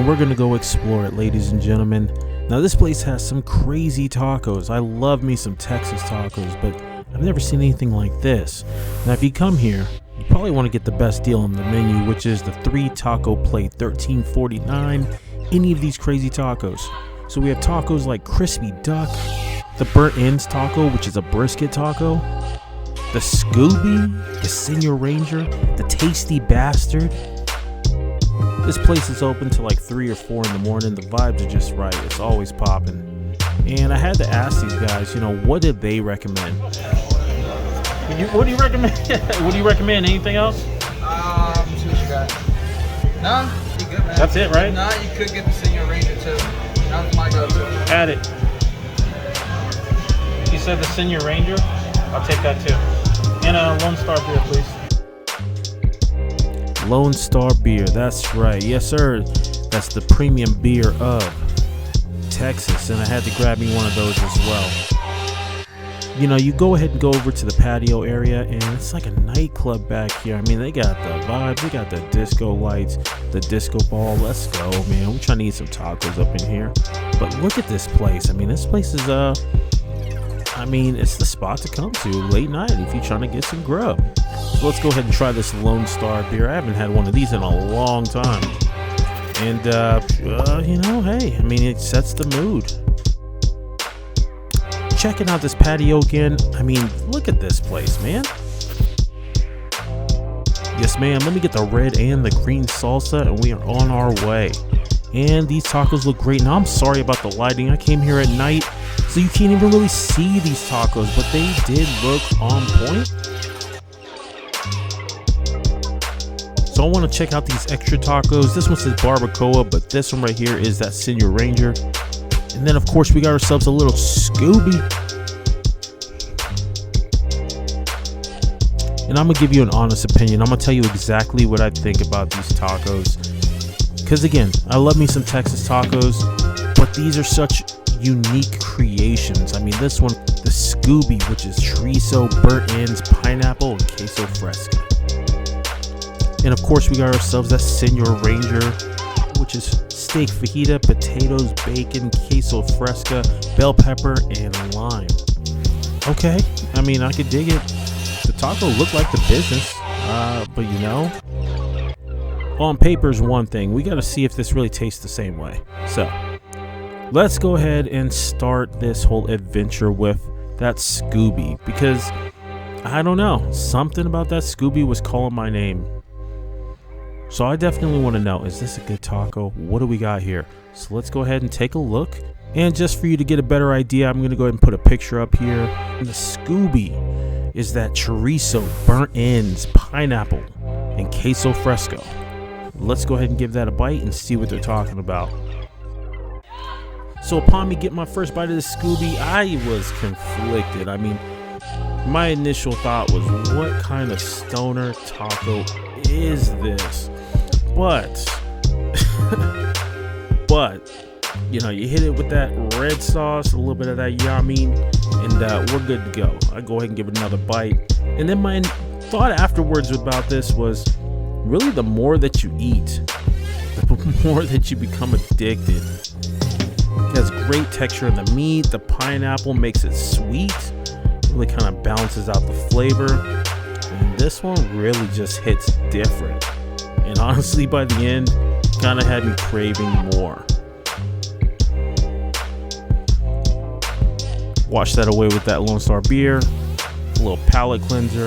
and we're gonna go explore it, ladies and gentlemen. Now this place has some crazy tacos. I love me some Texas tacos, but I've never seen anything like this. Now if you come here, you probably want to get the best deal on the menu, which is the 3 taco plate, $13.49. Any of these crazy tacos. So we have tacos like crispy duck, the burnt ends taco, which is a brisket taco, the Scooby, the Senior Ranger, the Tasty Bastard. This place is open till like 3 or 4 in the morning. The vibes are just right. It's always popping. And I had to ask these guys, what did they recommend? What do you recommend? What do you recommend? Anything else? See what you got. No, you good, man. That's it, right? No, you could get the Senior Ranger too. That was my go-to. Add it. You said the Senior Ranger? I'll take that too. And a Lone Star beer, please. Lone Star beer, that's right. Yes, sir. That's the premium beer of Texas. And I had to grab me one of those as well. You go ahead and go over to the patio area, and it's like a nightclub back here. I mean, they got the vibes, they got the disco lights, the disco ball. Let's go, man. We're trying to eat some tacos up in here. But look at this place. I mean, this place is, it's the spot to come to late night if you're trying to get some grub. So let's go ahead and try this Lone Star beer. I haven't had one of these in a long time. And, hey, it sets the mood. Checking out this patio again. Look at this place, man. Yes, ma'am. Let me get the red and the green salsa, and we are on our way. And these tacos look great. Now, I'm sorry about the lighting. I came here at night, so you can't even really see these tacos, but they did look on point. So I want to check out these extra tacos. This one says barbacoa, but this one right here is that Senior Ranger. And then, of course, we got ourselves a little Scooby. And I'm going to give you an honest opinion. I'm going to tell you exactly what I think about these tacos. Because, again, I love me some Texas tacos, but these are such unique creations. This one, the Scooby, which is chorizo, burnt ends, pineapple, and queso fresca. And, of course, we got ourselves that Senior Ranger, which is steak fajita, potatoes, bacon, queso fresca, bell pepper, and lime. Okay, I could dig it. The taco looked like the business, but on paper is one thing. We got to see if this really tastes the same way. So let's go ahead and start this whole adventure with that Scooby, because I don't know, something about that Scooby was calling my name. So I definitely want to know, is this a good taco? What do we got here? So let's go ahead and take a look. And just for you to get a better idea, I'm going to go ahead and put a picture up here. And the Scooby is that chorizo, burnt ends, pineapple, and queso fresco. Let's go ahead and give that a bite and see what they're talking about. So upon me getting my first bite of the Scooby, I was conflicted. My initial thought was, what kind of stoner taco is this? But you hit it with that red sauce, a little bit of that yummy, and we're good to go. I go ahead and give it another bite. And then my thought afterwards about this was, really, the more that you eat, the more that you become addicted. It has great texture in the meat. The pineapple makes it sweet. Really kind of balances out the flavor. And this one really just hits different. And honestly, by the end, kind of had me craving more. Wash that away with that Lone Star beer. A little palate cleanser.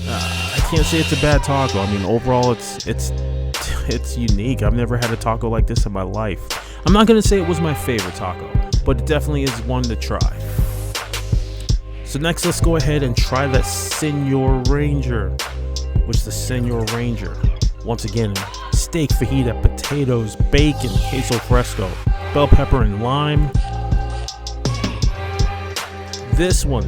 I can't say it's a bad taco. Overall, it's unique. I've never had a taco like this in my life. I'm not going to say it was my favorite taco, but it definitely is one to try. So next, let's go ahead and try that Senior Ranger, which is the Senior Ranger. Once again, steak fajita, potatoes, bacon, queso fresco, bell pepper, and lime. This one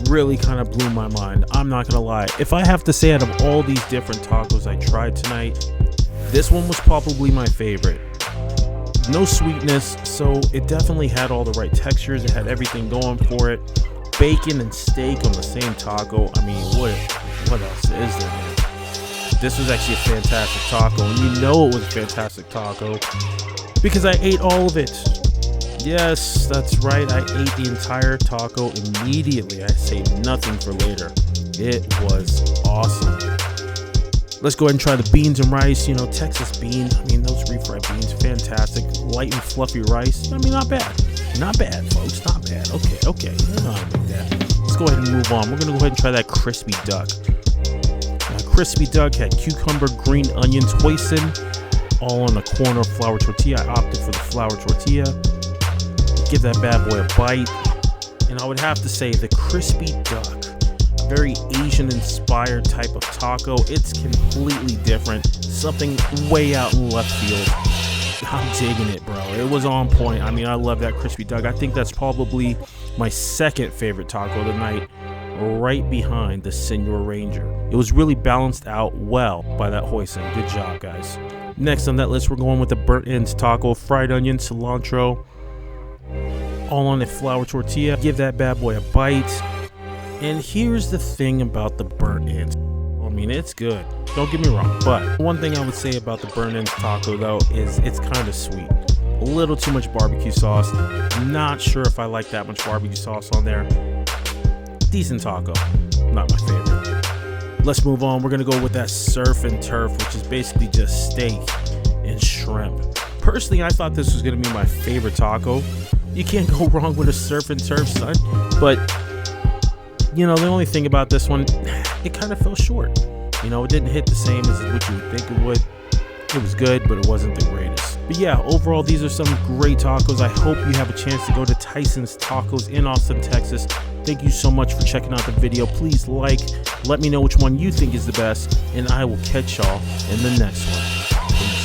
really kind of blew my mind. I'm not gonna lie. If I have to say, out of all these different tacos I tried tonight, this one was probably my favorite. No sweetness, so it definitely had all the right textures. It had everything going for it. Bacon and steak on the same taco. What else is there, man? this was actually a fantastic taco, and you know it was a fantastic taco because I ate all of it. Yes, that's right, I ate the entire taco immediately. I saved nothing for later. It was awesome. Let's go ahead and try the beans and rice. You know, Texas beans, I mean, those refried beans, fantastic. Light and fluffy rice, I mean, not bad. Not bad, folks, not bad. Okay, you know how to make that. Let's go ahead and move on. We're gonna go ahead and try that crispy duck. Crispy duck had cucumber, green onions, hoisin, all on a corner flour tortilla. I opted for the flour tortilla. Give that bad boy a bite. And I would have to say the crispy duck, very Asian inspired type of taco. It's completely different, something way out in left field. I'm digging it, bro. It was on point. I mean, I love that crispy duck. I think that's probably my second favorite taco of the night, right behind the Senor Ranger. It was really balanced out well by that hoisin. Good job, guys. Next on that list, we're going with the burnt ends taco, fried onion, cilantro, all on a flour tortilla. Give that bad boy a bite. And here's the thing about the burnt ends. I mean, it's good, don't get me wrong, but one thing I would say about the burnt ends taco though is it's kind of sweet. A little too much barbecue sauce. Not sure if I like that much barbecue sauce on there. Decent taco, not my favorite. Let's move on. We're gonna go with that surf and turf, which is basically just steak and shrimp. Personally, I thought this was gonna be my favorite taco. You can't go wrong with a surf and turf, son. But you know, the only thing about this one, it kind of fell short. You know, it didn't hit the same as what you would think it would. It was good, but it wasn't the greatest. But yeah, overall, these are some great tacos. I hope you have a chance to go to Tyson's Tacos in Austin, Texas. Thank you so much for checking out the video. Please let me know which one you think is the best, and I will catch y'all in the next one. Peace.